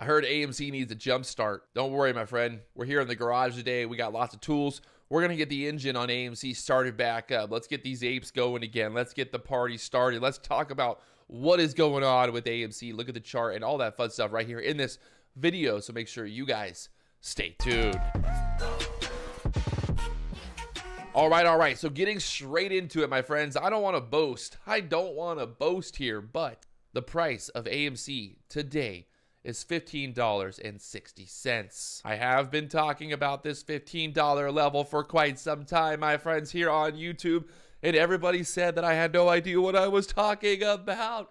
I heard AMC needs a jump start. Don't worry, my friend. We're here in the garage today. We got lots of tools. We're going to get the engine on AMC started back up. Let's get these apes going again. Let's get the party started. Let's talk about what is going on with AMC. Look at the chart and all that fun stuff right here in this video. So make sure you guys stay tuned. All right. So getting straight into it, my friends. I don't want to boast. I don't want to boast here, but the price of AMC today is $15.60. I have been talking about this $15 level for quite some time, my friends, here on YouTube, and everybody said that I had no idea what I was talking about.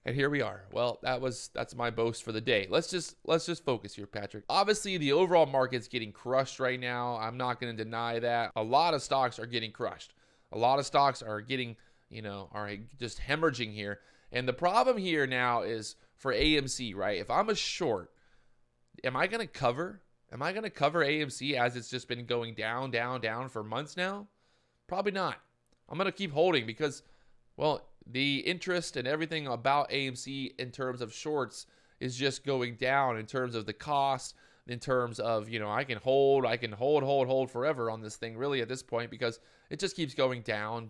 And here we are. Well, that's my boast for the day. Let's just focus here, Patrick. Obviously, the overall market's getting crushed right now. I'm not going to deny that. A lot of stocks are getting crushed. A lot of stocks are getting, are just hemorrhaging here. And the problem here now is for AMC, right? If I'm a short, am I going to cover? Am I going to cover AMC as it's just been going down for months now? Probably not. I'm going to keep holding because, well, the interest and everything about AMC in terms of shorts is just going down in terms of the cost, in terms of, I can hold forever on this thing really at this point because it just keeps going down.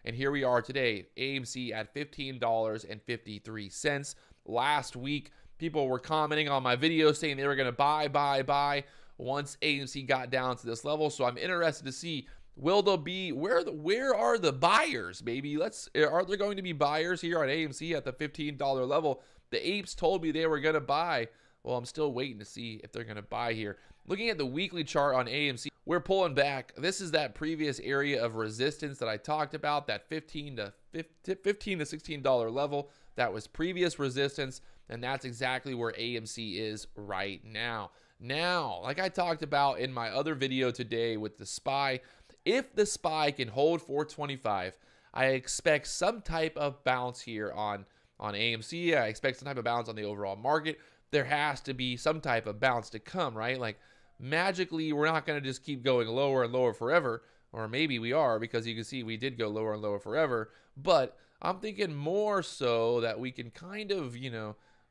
And here we are today, AMC at $15.53. Last week, people were commenting on my video saying they were going to buy once AMC got down to this level. So I'm interested to see, will there be, where are the buyers, baby? Are there going to be buyers here on AMC at the $15 level? The apes told me they were going to buy. Well, I'm still waiting to see if they're going to buy here. Looking at the weekly chart on AMC, we're pulling back. This is that previous area of resistance that I talked about, that $15 to $16 level. That was previous resistance, and that's exactly where AMC is right now. Now, like I talked about in my other video today with the SPY, if the SPY can hold 425, I expect some type of bounce here on AMC. I expect some type of bounce on the overall market. There has to be some type of bounce to come, right? Like magically, we're not going to just keep going lower and lower forever, or maybe we are, because you can see we did go lower and lower forever. But I'm thinking more so that we can kind of,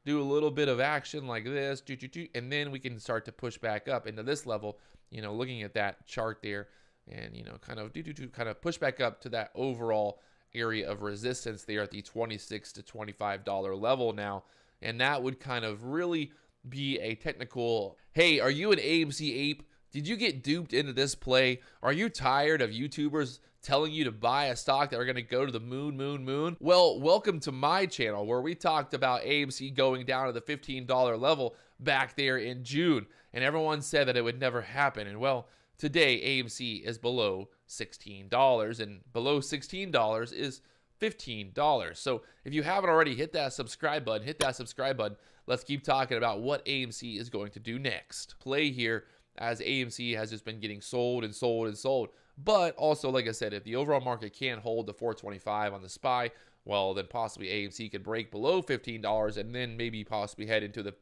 do a little bit of action like this, and then we can start to push back up into this level, looking at that chart there, and kind of push back up to that overall area of resistance there at the $26 to $25 level now. And that would kind of really be a technical, hey, are you an AMC ape? Did you get duped into this play? Are you tired of YouTubers telling you to buy a stock that are going to go to the moon? Well, welcome to my channel where we talked about AMC going down to the $15 level back there in June. And everyone said that it would never happen. And well, today AMC is below $16, and below $16 is $15. So if you haven't already, hit that subscribe button. Let's keep talking about what AMC is going to do next. Play here as AMC has just been getting sold. But also, like I said, if the overall market can't hold the 425 on the SPY, well, then possibly AMC could break below $15 and then maybe possibly head into the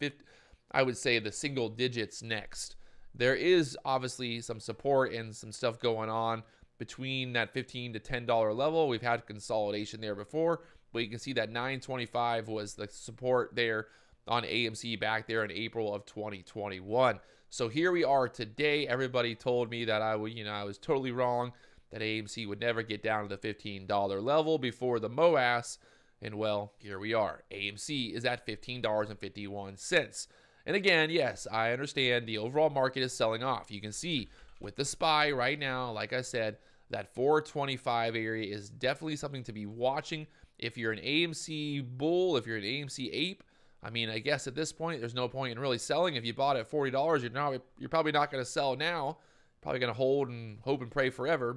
I would say the single digits next. There is obviously some support and some stuff going on between that $15 to $10 level. We've had consolidation there before, but you can see that 925 was the support there on AMC back there in April of 2021. So here we are today. Everybody told me that I was totally wrong, that AMC would never get down to the $15 level before the Moass. And well, here we are. AMC is at $15.51. And again, yes, I understand the overall market is selling off. You can see with the SPY right now, like I said, that 425 area is definitely something to be watching. If you're an AMC bull, if you're an AMC ape, I mean, I guess at this point, there's no point in really selling. If you bought at $40, you're probably not going to sell now. Probably going to hold and hope and pray forever.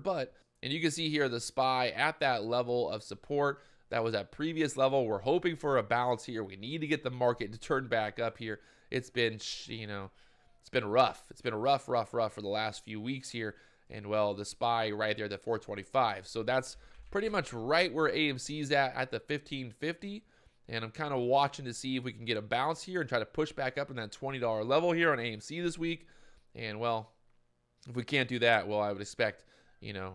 And you can see here the SPY at that level of support. That was at previous level. We're hoping for a bounce here. We need to get the market to turn back up here. It's been, it's been rough. It's been rough for the last few weeks here. And well, the SPY right there, the 425. So that's pretty much right where AMC's at the 1550. And I'm kind of watching to see if we can get a bounce here and try to push back up in that $20 level here on AMC this week. And well, if we can't do that, well, I would expect, a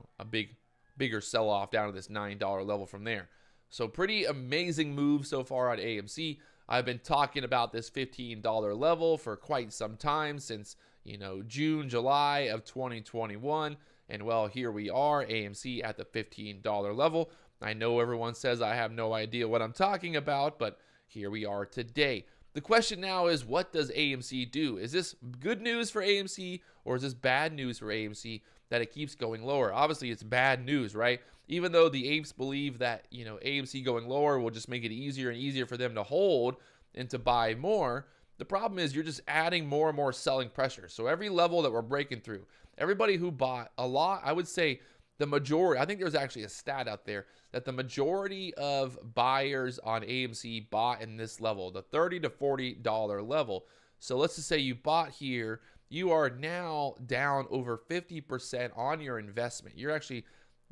bigger sell-off down to this $9 level from there. So pretty amazing move so far on AMC. I've been talking about this $15 level for quite some time, since, you know, June, July of 2021. And well, here we are, AMC at the $15 level. I know everyone says I have no idea what I'm talking about, but here we are today. The question now is, what does AMC do? Is this good news for AMC, or is this bad news for AMC that it keeps going lower? Obviously, it's bad news, right? Even though the apes believe that, you know, AMC going lower will just make it easier and easier for them to hold and to buy more, the problem is you're just adding more and more selling pressure. So every level that we're breaking through, everybody who bought a lot, I would say the majority, I think there's actually a stat out there that the majority of buyers on AMC bought in this level, the $30 to $40 level. So let's just say you bought here, you are now down over 50% on your investment. You're actually,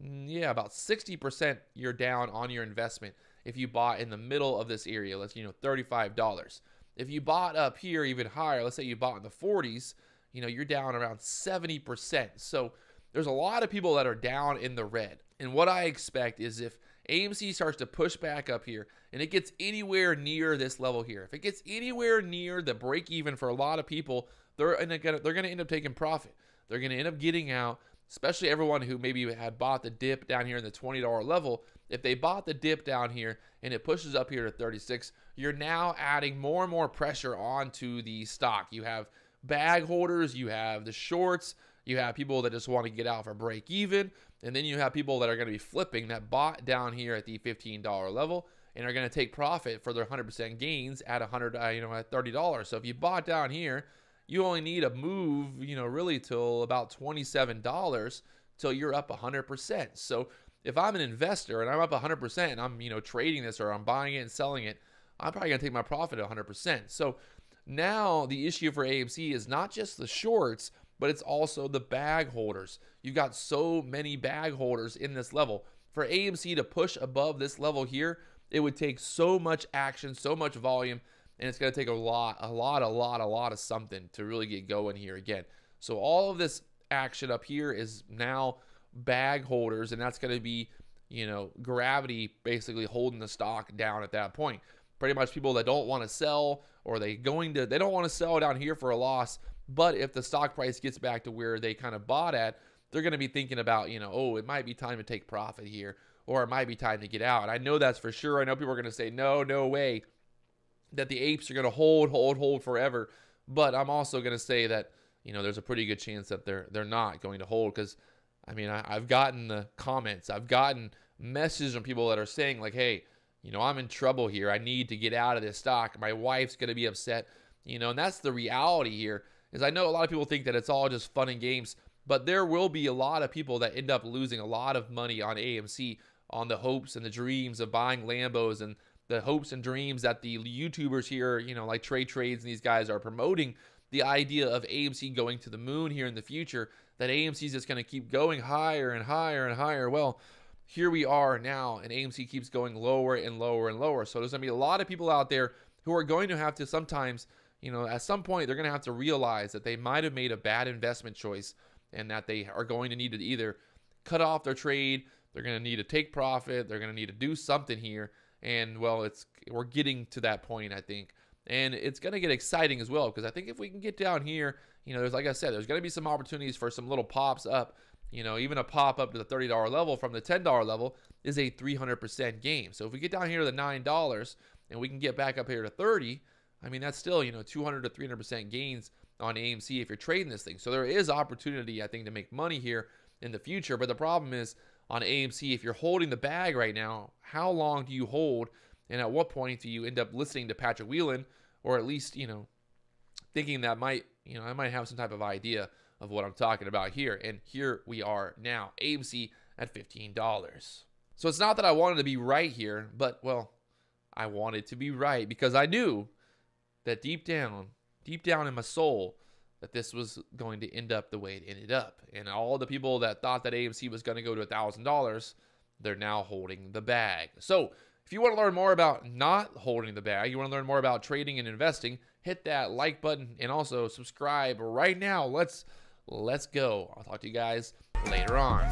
yeah, about 60% you're down on your investment if you bought in the middle of this area. Let's, you know, $35. If you bought up here even higher, let's say you bought in the 40s, you know, you're down around 70%. So there's a lot of people that are down in the red. And what I expect is if AMC starts to push back up here and it gets anywhere near this level here, if it gets anywhere near the break even for a lot of people, they're going to end up taking profit. They're going to end up getting out, especially everyone who maybe had bought the dip down here in the $20 level. If they bought the dip down here and it pushes up here to 36, you're now adding more and more pressure onto the stock. You have bag holders, you have the shorts, you have people that just want to get out for break even, and then you have people that are going to be flipping that bought down here at the $15 level and are going to take profit for their 100% gains at at $30. So if you bought down here, you only need a move, you know, really till about $27 till you're up 100%. So if I'm an investor and I'm up 100% and I'm, you know, trading this or I'm buying it and selling it, I'm probably going to take my profit at 100%. So now the issue for AMC is not just the shorts, but it's also the bag holders. You've got so many bag holders in this level. For AMC to push above this level here, it would take so much action, so much volume, and it's going to take a lot of something to really get going here again. So all of this action up here is now bag holders, and that's going to be, you know, gravity basically holding the stock down at that point. Pretty much people that don't want to sell, or they don't want to sell down here for a loss, but if the stock price gets back to where they kind of bought at, they're going to be thinking about, you know, oh, it might be time to take profit here, or it might be time to get out. And I know that's for sure. I know people are going to say, no way, that the apes are going to hold forever. But I'm also going to say that, you know, there's a pretty good chance that they're not going to hold, because, I mean, I've gotten the comments, I've gotten messages from people that are saying like, hey, you know, I'm in trouble here. I need to get out of this stock. My wife's going to be upset, you know, and that's the reality here. Is I know a lot of people think that it's all just fun and games, but there will be a lot of people that end up losing a lot of money on AMC on the hopes and the dreams of buying Lambos, and the hopes and dreams that the YouTubers here, you know, like DayTrading and these guys are promoting the idea of AMC going to the moon here in the future, that AMC is just going to keep going higher and higher and higher. Well, here we are now, and AMC keeps going lower and lower and lower. So there's going to be a lot of people out there who are going to have to sometimes, you know, at some point, they're going to have to realize that they might have made a bad investment choice, and that they are going to need to either cut off their trade, they're going to need to take profit, they're going to need to do something here. And well, we're getting to that point, I think. And it's going to get exciting as well, because I think if we can get down here, you know, there's, like I said, there's going to be some opportunities for some little pops up. You know, even a pop up to the $30 level from the $10 level is a 300% gain. So if we get down here to the $9 and we can get back up here to 30, I mean, that's still, you know, 200 to 300% gains on AMC if you're trading this thing. So there is opportunity, I think, to make money here in the future. But the problem is on AMC, if you're holding the bag right now, how long do you hold? And at what point do you end up listening to Patrick Wieland, or at least, you know, thinking that might, you know, I might have some type of idea of what I'm talking about here. And here we are now, AMC at $15. So it's not that I wanted to be right here, but, well, I wanted to be right because I knew that deep down in my soul, that this was going to end up the way it ended up. And all the people that thought that AMC was going to go to $1,000, they're now holding the bag. So if you want to learn more about not holding the bag, you want to learn more about trading and investing, hit that like button and also subscribe right now. Let's go. I'll talk to you guys later on.